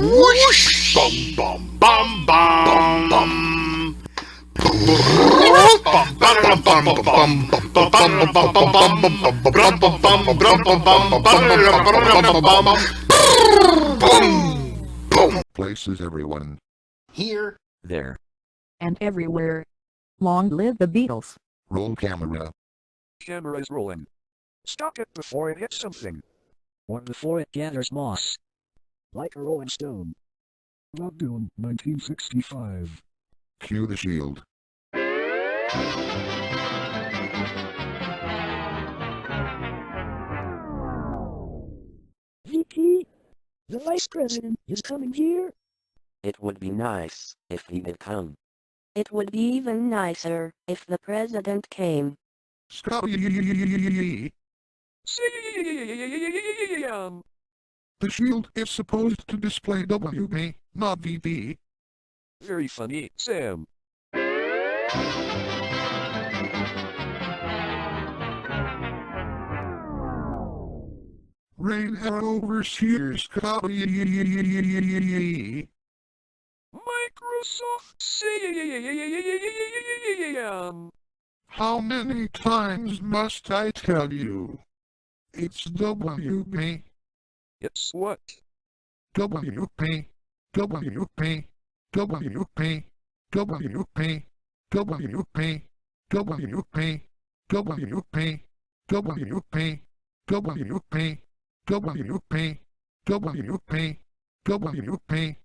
Whoosh! Bum bum bum bum bum. Places everyone. Here, there, and everywhere. Long live the Beatles. Roll camera. Camera is rolling. Stop it before it hits something. Or before it gathers moss. Like a rolling stone. Lockdown, 1965. Cue the shield. VP, the Vice President is coming here. it would be nice if he did come. It would be even nicer if the president came. Scotty. Sam. The shield is supposed to display WB, not VP. Very funny, Sam. Rain overseers, Scotty. Microsoft Sam. How many times must I tell you? It's WB. It's what? WP. WP. WP. WP. WP. WP. WP. WP. WP. WP. WP. WP.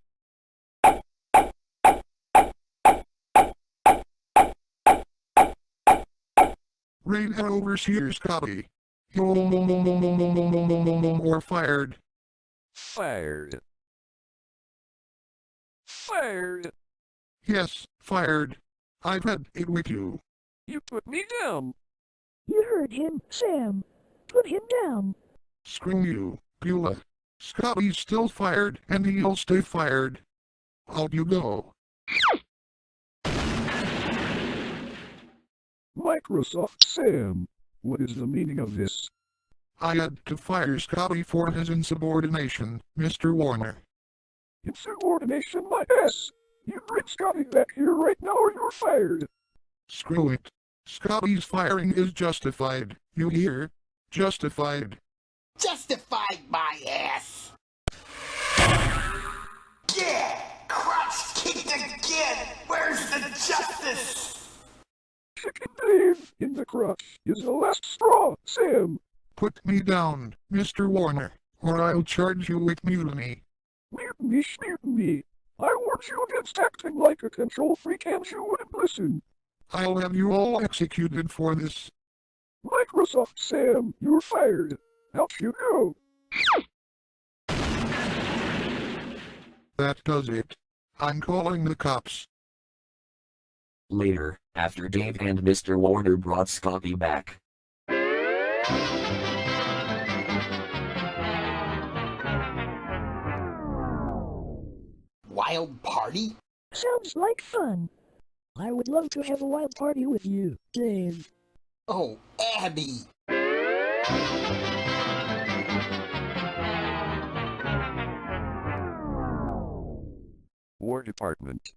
Rain overseers copy. Or fired. Fired. Fired. Yes, fired. I've had it with you. You put me down. You heard him, Sam. Put him down. Screw you, Beulah. Scotty's still fired, and he'll stay fired. Out you go. Microsoft Sam. What is the meaning of this? I had to fire Scotty for his insubordination, Mr. Warner. Insubordination, my ass. You bring Scotty back here right now or you're fired. Screw it. Scotty's firing is justified. You hear? Justified. justified my ass. Yeah, crotch kicked again. Where's the justice? Chicken Dave in the crotch is the last straw, Sam. Put me down, Mr. Warner, or I'll charge you with mutiny. Mutiny. I warned you against acting like a control freak and you wouldn't listen. I'll have you all executed for this. Microsoft Sam, you're fired. Out you go. That does it. I'm calling the cops. Later, after Dave and Mr. Warner brought Scotty back. Wild party? Sounds like fun. I would love to have a wild party with you, Dave. Oh, Abby. War Department.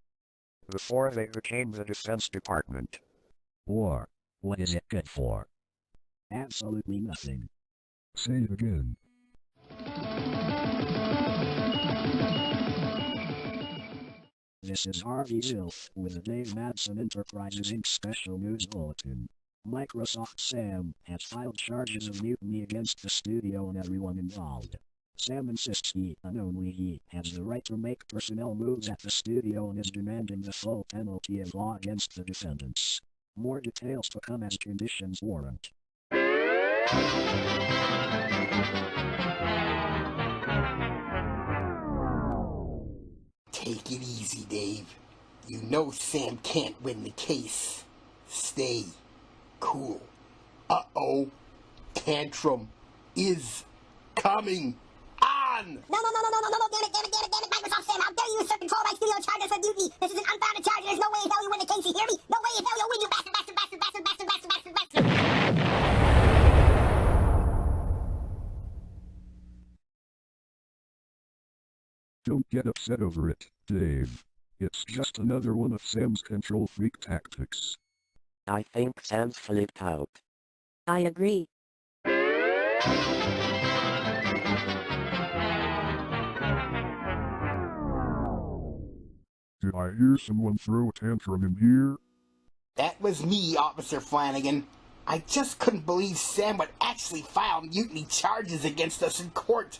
Before they became the Defense Department. War. What is it good for? Absolutely nothing. Say it again. This is Harvey Zilf with the Dave Madsen Enterprises Inc. Special News Bulletin. Microsoft Sam has filed charges of mutiny against the studio and everyone involved. Sam insists he, and only he, has the right to make personnel moves at the studio and is demanding the full penalty of law against the defendants. More details to come as conditions warrant. Take it easy, Dave. You know Sam can't win the case. Stay cool. Uh-oh. Tantrum is coming on! No, damn it, Microsoft Sam, how dare you assert control of my studio charges for duty? This is an unfounded charge, there's no way in hell you win the case, you hear me? No way in hell you'll win, you bastard. Don't get upset over it, Dave. It's just another one of Sam's control freak tactics. I think Sam's flipped out. I agree. Did I hear someone throw a tantrum in here? That was me, Officer Flanagan. I just couldn't believe Sam would actually file mutiny charges against us in court.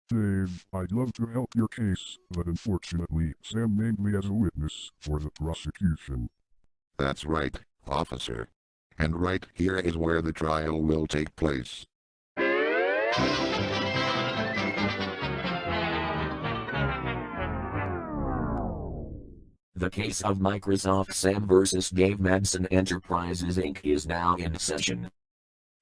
Dave, I'd love to help your case, but unfortunately, Sam named me as a witness for the prosecution. That's right, officer. And right here is where the trial will take place. The case of Microsoft Sam versus Dave Madsen Enterprises Inc. is now in session.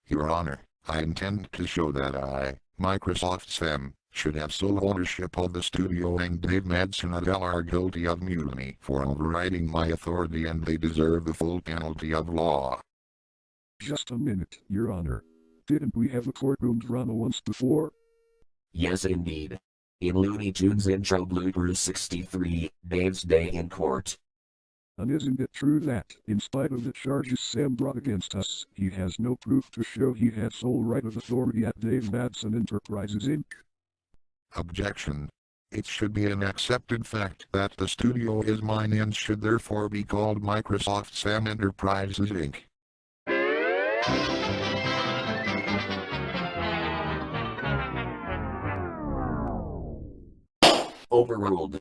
Your Honor, I intend to show that I, Microsoft Sam, should have sole ownership of the studio and Dave Madsen Adele are guilty of mutiny for overriding my authority and they deserve the full penalty of law. Just a minute, Your Honor. Didn't we have a courtroom drama once before? Yes indeed. In Looney Tunes Intro Bloopers 63, Dave's Day in Court. And isn't it true that, in spite of the charges Sam brought against us, he has no proof to show he had sole right of authority at Dave Madsen Enterprises Inc.? Objection. It should be an accepted fact that the studio is mine and should therefore be called Microsoft Sam Enterprises Inc. Overruled.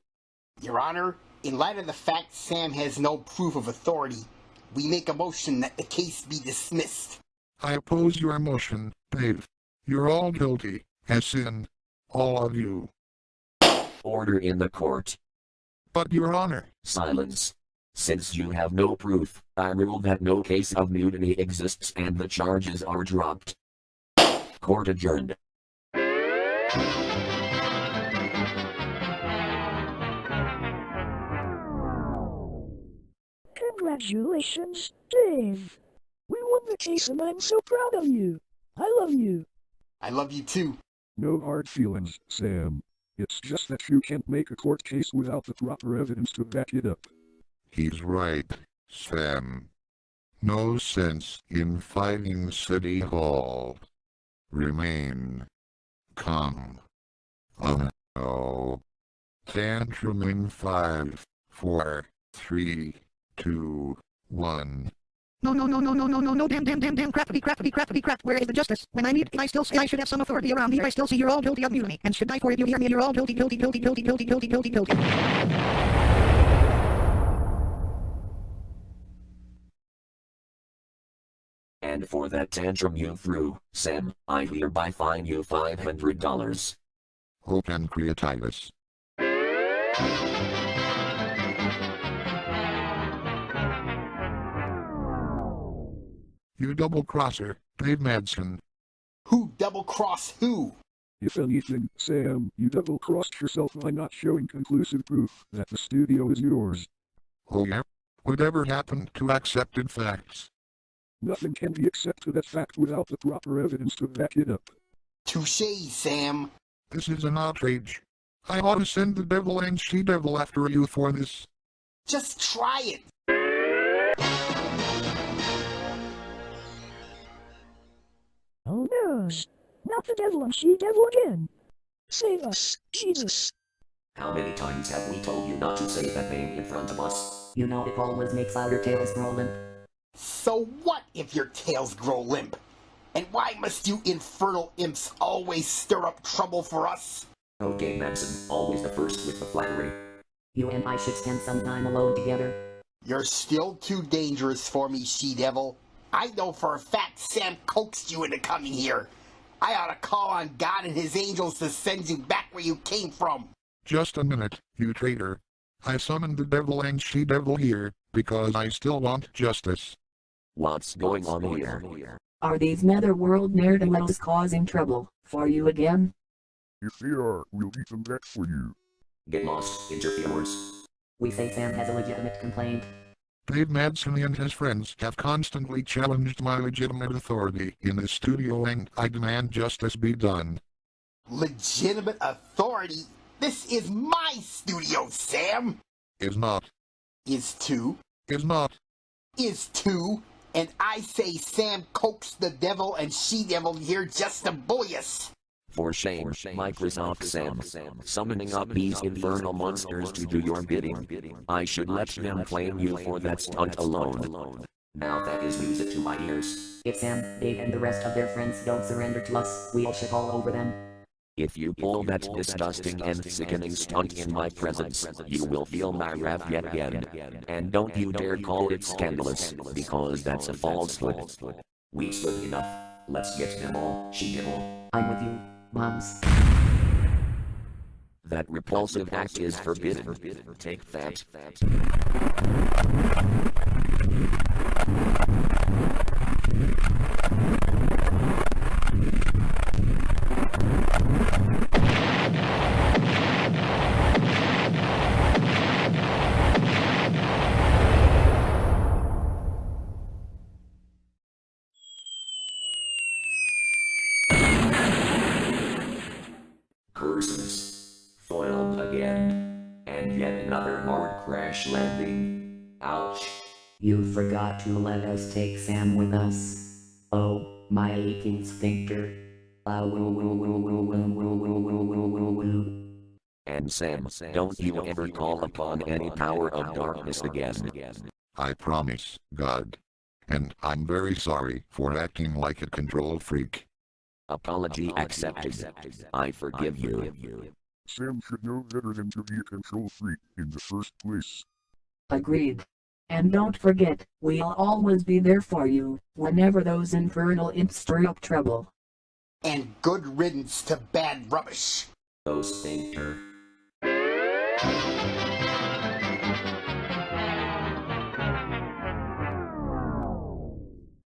Your Honor, in light of the fact Sam has no proof of authority, we make a motion that the case be dismissed. I oppose your motion, Dave. You're all guilty, as in, all of you. Order in the court. But Your Honor. Silence. Since you have no proof, I rule that no case of mutiny exists and the charges are dropped. Court adjourned. Congratulations, Dave. We won the case and I'm so proud of you. I love you. I love you too. No hard feelings, Sam. It's just that you can't make a court case without the proper evidence to back it up. He's right, Sam. No sense in fighting City Hall. Remain calm. Oh no. Tantrum in 5, 4, 3, 2, 1. No, damn, crappity crap. Where is the justice? When I need it, I still say I should have some authority around here. I still see you're all guilty of mutiny. And should die for it, you hear me? You're all guilty. And for that tantrum you threw, Sam, I hereby fine you $500. Oh, pancreatitis. You double-crosser, Dave Madsen. Who double-cross who? If anything, Sam, you double-crossed yourself by not showing conclusive proof that the studio is yours. Oh yeah? Whatever happened to accepted facts? Nothing can be accepted as fact without the proper evidence to back it up. Touché, Sam. This is an outrage. I ought to send the devil and she-devil after you for this. Just try it. Oh no! Not the devil and she-devil again! Save us, Jesus! How many times have we told you not to say that name in front of us? You know it always makes our tails grow limp. So what if your tails grow limp? And why must you infernal imps always stir up trouble for us? Okay, Madsen, always the first with the flattery. You and I should spend some time alone together. You're still too dangerous for me, she-devil. I know for a fact Sam coaxed you into coming here. I ought to call on God and his angels to send you back where you came from. Just a minute, you traitor. I summoned the devil and she-devil here, because I still want justice. What's going on here? Are these netherworld ne'er-do-wells causing trouble for you again? If they are, we'll beat them back for you. Get lost, interferers. We say Sam has a legitimate complaint. Dave Madsen and his friends have constantly challenged my legitimate authority in the studio and I demand justice be done. Legitimate authority? This is my studio, Sam. Is not. Is to. Is not. Is to. And I say Sam coaxed the devil and she-devil here just to bully us. For shame, Microsoft Sam. Summoning up these infernal monsters to do your bidding. I should let them claim you for that stunt alone. Now that is music to my ears. If Sam, Dave and the rest of their friends don't surrender to us, we'll shit all over them. If you pull that disgusting and sickening stunt in my presence, you will feel my wrath yet again. And don't you dare call it scandalous, because that's a falsehood. We stood enough. Let's get them all, she-devil. I'm with you, moms. That repulsive act is forbidden. Take that. Curses. Foiled again. And yet another hard crash landing. Ouch. You forgot to let us take Sam with us. Oh, my aching sphincter. And Sam, don't you ever call upon any power of darkness again. I promise, God. And I'm very sorry for acting like a control freak. Apology accepted. I forgive you. Sam should know better than to be a control freak in the first place. Agreed. And don't forget, we'll always be there for you, whenever those infernal imps stir up trouble. And good riddance to bad rubbish. Oh, sphincter.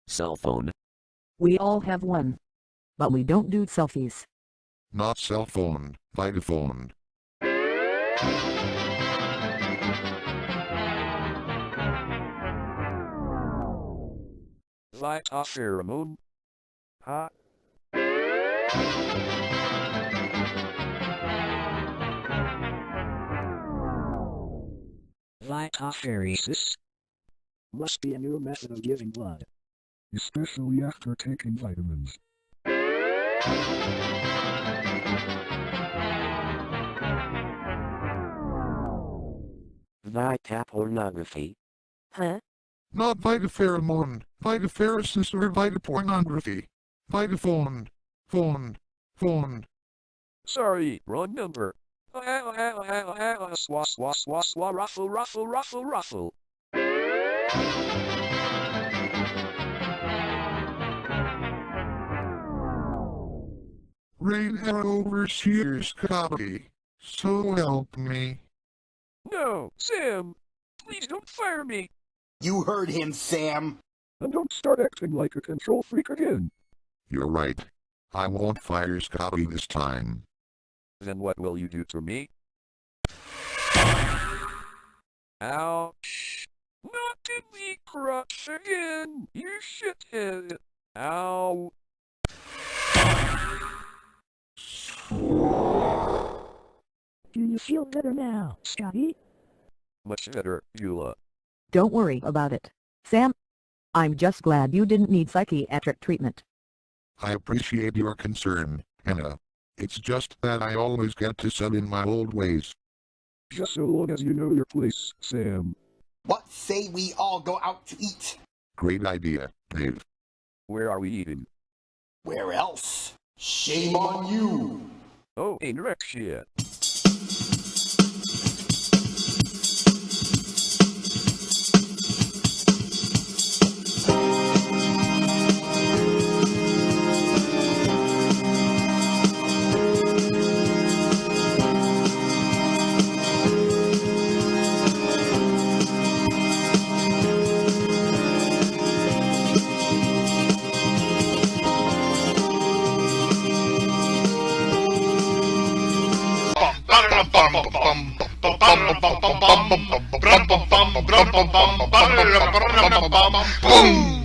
Cell phone. We all have one. But we don't do selfies. Not cell phone, Vitaphone. Light a pheromone. Huh? Litopharesis must be a new method of giving blood. Especially after taking vitamins. Vitapornography. Huh? Not vitapheromone, vitapheresis or vitapornography. Vitaphone. Phone. Sorry, wrong number. Ruffle. Rain overseer's copy. So help me. No, Sam! Please don't fire me! You heard him, Sam. And don't start acting like a control freak again. You're right. I won't fire Scotty this time. Then what will you do to me? Ouch! Not in the crotch again, you shithead! Ow! Do you feel better now, Scotty? Much better, Eula. Don't worry about it, Sam. I'm just glad you didn't need psychiatric treatment. I appreciate your concern, Anna. It's just that I always get to set in my old ways. Just so long as you know your place, Sam. What say we all go out to eat? Great idea, Dave. Where are we eating? Where else? Shame on you. Oh, anorexia. Boom!